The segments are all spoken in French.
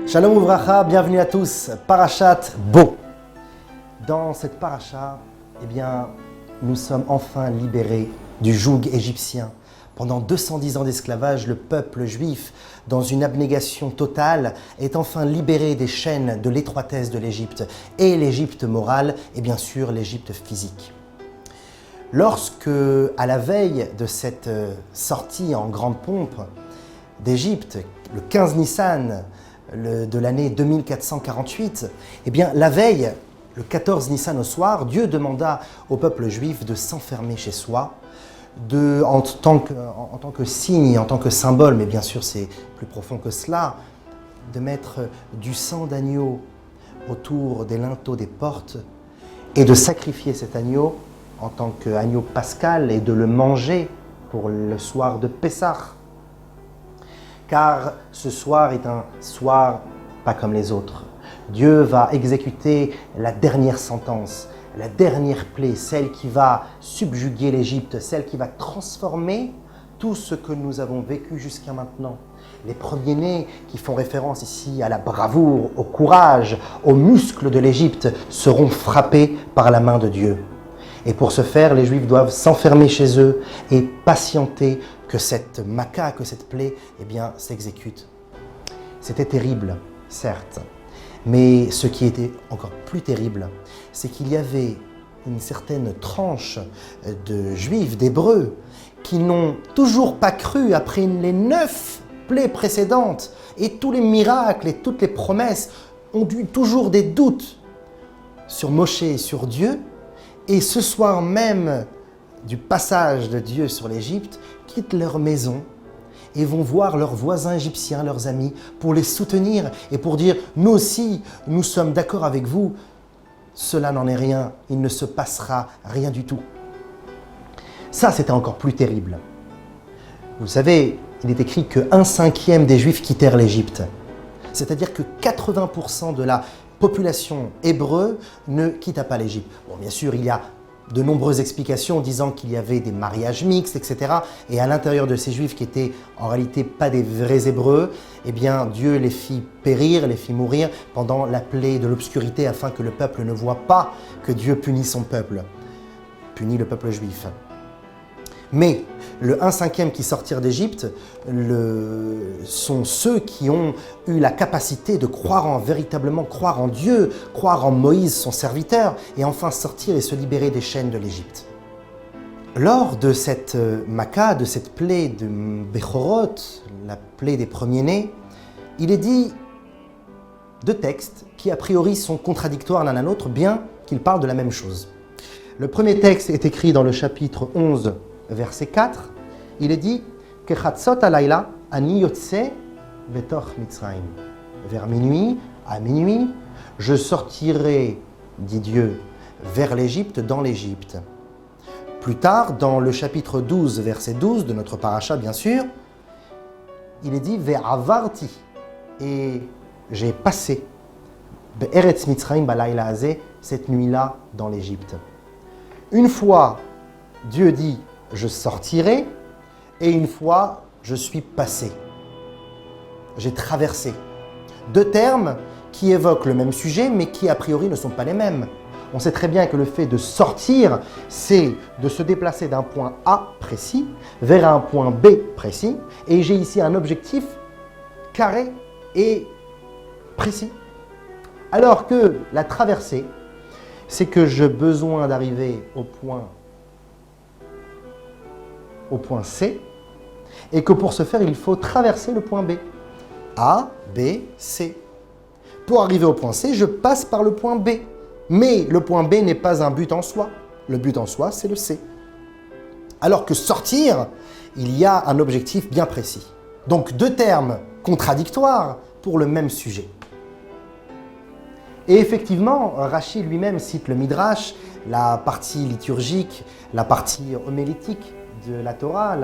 Shalom Uvracha, bienvenue à tous, Parashat Bo. Dans cette paracha, nous sommes enfin libérés du joug égyptien. Pendant 210 ans d'esclavage, le peuple juif, dans une abnégation totale, est enfin libéré des chaînes de l'étroitesse de l'Égypte, et l'Égypte morale, et bien sûr l'Égypte physique. Lorsque, à la veille de cette sortie en grande pompe d'Égypte, le 15 Nissan de l'année 2448, la veille, le 14 Nissan au soir, Dieu demanda au peuple juif de s'enfermer chez soi, en tant que signe, en tant que symbole, mais bien sûr c'est plus profond que cela, de mettre du sang d'agneau autour des linteaux des portes et de sacrifier cet agneau en tant qu'agneau pascal et de le manger pour le soir de Pessah. Car ce soir est un soir pas comme les autres. Dieu va exécuter la dernière sentence, la dernière plaie, celle qui va subjuguer l'Égypte, celle qui va transformer tout ce que nous avons vécu jusqu'à maintenant. Les premiers-nés qui font référence ici à la bravoure, au courage, aux muscles de l'Égypte seront frappés par la main de Dieu. Et pour ce faire, les Juifs doivent s'enfermer chez eux et patienter que cette maca, que cette plaie, s'exécute. C'était terrible, certes. Mais ce qui était encore plus terrible, c'est qu'il y avait une certaine tranche de Juifs, d'Hébreux, qui n'ont toujours pas cru après les 9 plaies précédentes et tous les miracles et toutes les promesses ont eu toujours des doutes sur Moshe et sur Dieu. Et ce soir même du passage de Dieu sur l'Égypte, quittent leur maison et vont voir leurs voisins égyptiens, leurs amis, pour les soutenir et pour dire « Nous aussi, nous sommes d'accord avec vous, cela n'en est rien, il ne se passera rien du tout. » Ça, c'était encore plus terrible. Vous savez, il est écrit que 1/5 des Juifs quittèrent l'Égypte. C'est-à-dire que 80% de la population hébreu ne quitta pas l'Égypte. Bon, bien sûr, il y a de nombreuses explications disant qu'il y avait des mariages mixtes, etc. Et à l'intérieur de ces Juifs qui étaient en réalité pas des vrais Hébreux, Dieu les fit périr, les fit mourir pendant la plaie de l'obscurité afin que le peuple ne voie pas que Dieu punit son peuple, punit le peuple juif. Mais le 1/5 qui sortirent d'Égypte sont ceux qui ont eu la capacité de véritablement croire en Dieu, croire en Moïse, son serviteur, et enfin sortir et se libérer des chaînes de l'Égypte. Lors de cette maca, de cette plaie de Bechorot, la plaie des premiers-nés, il est dit 2 textes qui a priori sont contradictoires l'un à l'autre, bien qu'ils parlent de la même chose. Le premier texte est écrit dans le chapitre 11, verset 4, il est dit « Kechatzot alayla ani yotse betoch Mitzrayim » Vers minuit, à minuit, je sortirai, dit Dieu, vers l'Égypte, dans l'Égypte. Plus tard, dans le chapitre 12, verset 12 de notre paracha, bien sûr, il est dit « Ve'avarti » et j'ai passé Be'eretz Mitzrayim balayla hazeh, cette nuit-là dans l'Égypte. Une fois, Dieu dit je sortirai, et une fois, je suis passé. J'ai traversé. 2 termes qui évoquent le même sujet, mais qui a priori ne sont pas les mêmes. On sait très bien que le fait de sortir, c'est de se déplacer d'un point A précis vers un point B précis, et j'ai ici un objectif carré et précis. Alors que la traversée, c'est que j'ai besoin d'arriver au point C, et que pour ce faire, il faut traverser le point B. A, B, C. Pour arriver au point C, je passe par le point B. Mais le point B n'est pas un but en soi. Le but en soi, c'est le C. Alors que sortir, il y a un objectif bien précis. Donc 2 termes contradictoires pour le même sujet. Et effectivement, Rashi lui-même cite le Midrash, la partie liturgique, la partie homilétique de la Torah,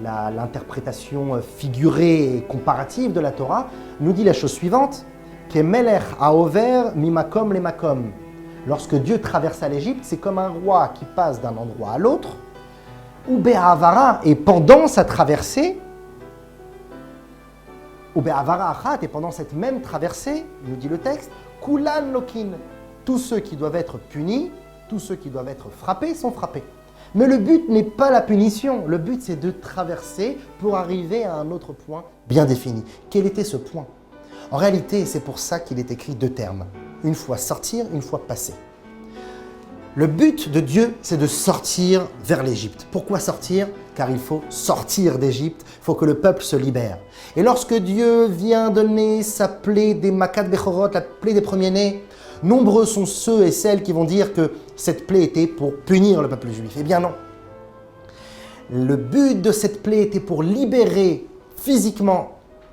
l'interprétation figurée et comparative de la Torah, nous dit la chose suivante, « Kemelech haover mimakom lemakom » Lorsque Dieu traversa l'Égypte, c'est comme un roi qui passe d'un endroit à l'autre, ou Be'avara, et pendant sa traversée, Ou be'avara achat, et pendant cette même traversée, nous dit le texte, kulan lokin, tous ceux qui doivent être punis, tous ceux qui doivent être frappés sont frappés. Mais le but n'est pas la punition, le but c'est de traverser pour arriver à un autre point bien défini. Quel était ce point? En réalité, c'est pour ça qu'il est écrit deux termes. Une fois sortir, une fois passer. Le but de Dieu, c'est de sortir vers l'Égypte. Pourquoi sortir? Car il faut sortir d'Égypte, il faut que le peuple se libère. Et lorsque Dieu vient donner sa plaie des Makat Bechorot, la plaie des premiers-nés, nombreux sont ceux et celles qui vont dire que cette plaie était pour punir le peuple juif. Eh bien non. Le but de cette plaie était pour libérer physiquement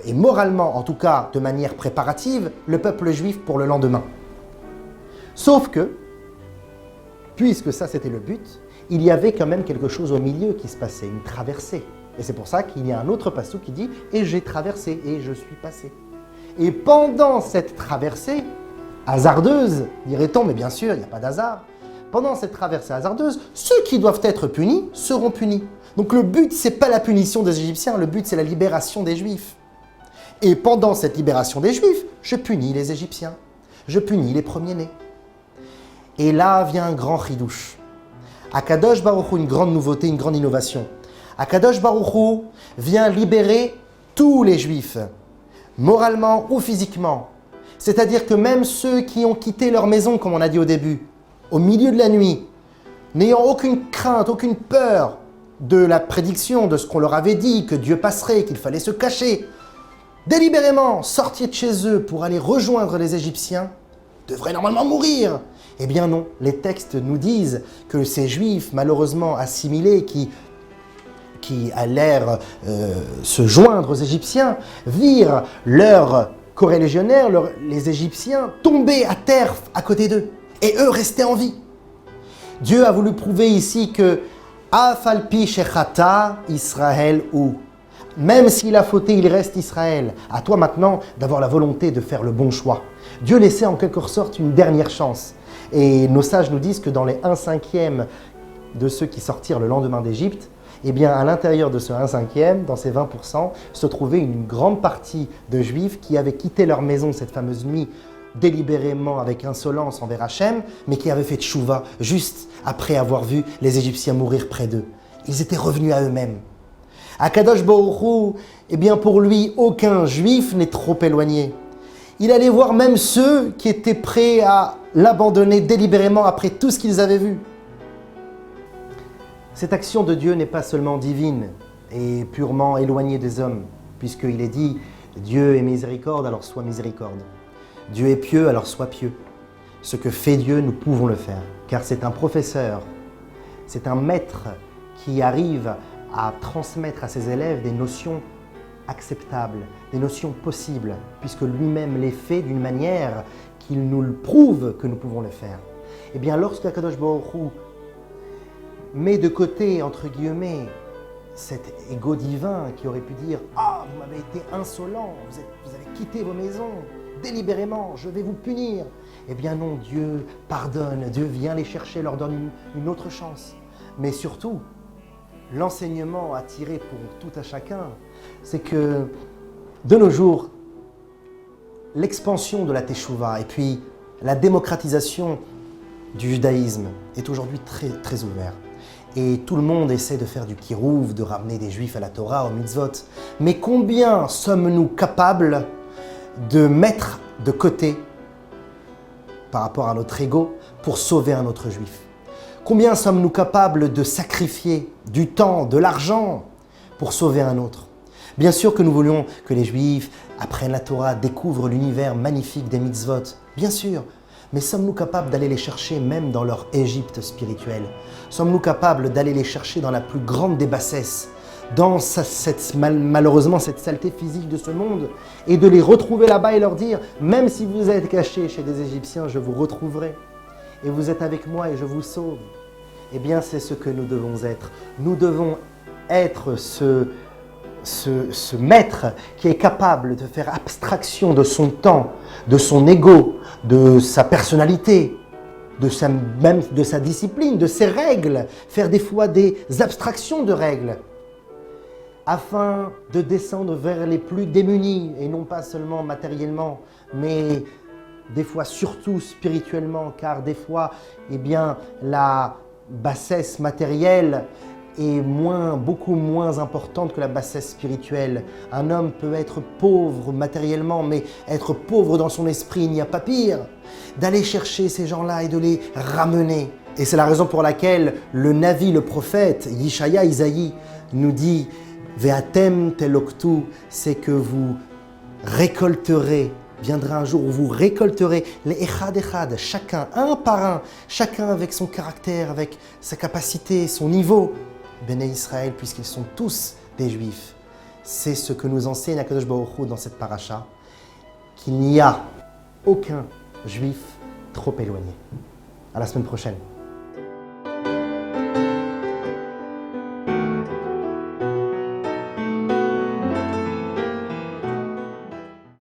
et moralement, en tout cas de manière préparative, le peuple juif pour le lendemain. Sauf que, puisque ça c'était le but, il y avait quand même quelque chose au milieu qui se passait, une traversée. Et c'est pour ça qu'il y a un autre passage qui dit « Et j'ai traversé, et je suis passé ». Et pendant cette traversée, hasardeuse, dirait-on, mais bien sûr, il n'y a pas d'hasard. Pendant cette traversée hasardeuse, ceux qui doivent être punis seront punis. Donc le but, ce n'est pas la punition des Égyptiens, le but, c'est la libération des Juifs. Et pendant cette libération des Juifs, je punis les Égyptiens, je punis les premiers-nés. Et là vient un grand chidouche. Akadosh Baruch Hu, une grande nouveauté, une grande innovation. Akadosh Baruch Hu vient libérer tous les Juifs, moralement ou physiquement. C'est-à-dire que même ceux qui ont quitté leur maison, comme on a dit au début, au milieu de la nuit, n'ayant aucune crainte, aucune peur de la prédiction, de ce qu'on leur avait dit, que Dieu passerait, qu'il fallait se cacher, délibérément sortir de chez eux pour aller rejoindre les Égyptiens, devraient normalement mourir. Eh bien non, les textes nous disent que ces Juifs, malheureusement assimilés, qui allèrent se joindre aux Égyptiens, virent leurs corélégionnaires, les Égyptiens, tomber à terre à côté d'eux, et eux restaient en vie. Dieu a voulu prouver ici que Afalpi Shechata Israël ou même s'il a fauté, il reste Israël. À toi maintenant d'avoir la volonté de faire le bon choix. Dieu laissait en quelque sorte une dernière chance. Et nos sages nous disent que dans les 1/5 de ceux qui sortirent le lendemain d'Égypte, eh bien à l'intérieur de ce 1/5, dans ces 20%, se trouvait une grande partie de Juifs qui avaient quitté leur maison cette fameuse nuit délibérément avec insolence envers Hachem, mais qui avaient fait tchouva juste après avoir vu les Égyptiens mourir près d'eux. Ils étaient revenus à eux-mêmes. Akadosh Baruch Hu, eh bien pour lui, aucun Juif n'est trop éloigné. Il allait voir même ceux qui étaient prêts à l'abandonner délibérément après tout ce qu'ils avaient vu. Cette action de Dieu n'est pas seulement divine et purement éloignée des hommes, puisqu'il est dit « Dieu est miséricorde, alors sois miséricorde. Dieu est pieux, alors sois pieux. Ce que fait Dieu, nous pouvons le faire, car c'est un professeur, c'est un maître qui arrive à transmettre à ses élèves des notions acceptables, des notions possibles, puisque lui-même les fait d'une manière qu'il nous le prouve que nous pouvons le faire. Eh bien, lorsque Akadosh Baruch Hu met de côté, entre guillemets, cet ego divin qui aurait pu dire « Ah, vous m'avez été insolent, vous avez quitté vos maisons, délibérément, je vais vous punir ». Eh bien non, Dieu pardonne, Dieu vient les chercher, leur donne une autre chance. Mais surtout, l'enseignement à tirer pour tout à chacun, c'est que de nos jours, l'expansion de la Teshuvah et puis la démocratisation du judaïsme est aujourd'hui très, très ouverte. Et tout le monde essaie de faire du kirouv, de ramener des juifs à la Torah, aux mitzvot. Mais combien sommes-nous capables de mettre de côté, par rapport à notre ego, pour sauver un autre juif? Combien sommes-nous capables de sacrifier du temps, de l'argent pour sauver un autre? Bien sûr que nous voulions que les Juifs apprennent la Torah, découvrent l'univers magnifique des mitzvot. Bien sûr. Mais sommes-nous capables d'aller les chercher même dans leur Égypte spirituelle? Sommes-nous capables d'aller les chercher dans la plus grande des bassesses, dans malheureusement cette saleté physique de ce monde, et de les retrouver là-bas et leur dire « Même si vous êtes cachés chez des Égyptiens, je vous retrouverai. Et vous êtes avec moi et je vous sauve. » Eh bien, c'est ce que nous devons être. Nous devons être ce maître qui est capable de faire abstraction de son temps, de son ego, de sa personnalité, même de sa discipline, de ses règles, faire des fois des abstractions de règles, afin de descendre vers les plus démunis, et non pas seulement matériellement, mais des fois surtout spirituellement, car des fois, eh bien, la bassesse matérielle est beaucoup moins importante que la bassesse spirituelle. Un homme peut être pauvre matériellement, mais être pauvre dans son esprit, il n'y a pas pire. D'aller chercher ces gens-là et de les ramener. Et c'est la raison pour laquelle le Navi, le prophète, Yishaya, Isaïe, nous dit « Ve'atem teloktu », c'est que vous récolterez. Viendra un jour où vous récolterez les echad, chacun, un par un, chacun avec son caractère, avec sa capacité, son niveau. Béné Israël, puisqu'ils sont tous des Juifs. C'est ce que nous enseigne Akadosh Baruch Hu dans cette paracha, qu'il n'y a aucun Juif trop éloigné. À la semaine prochaine.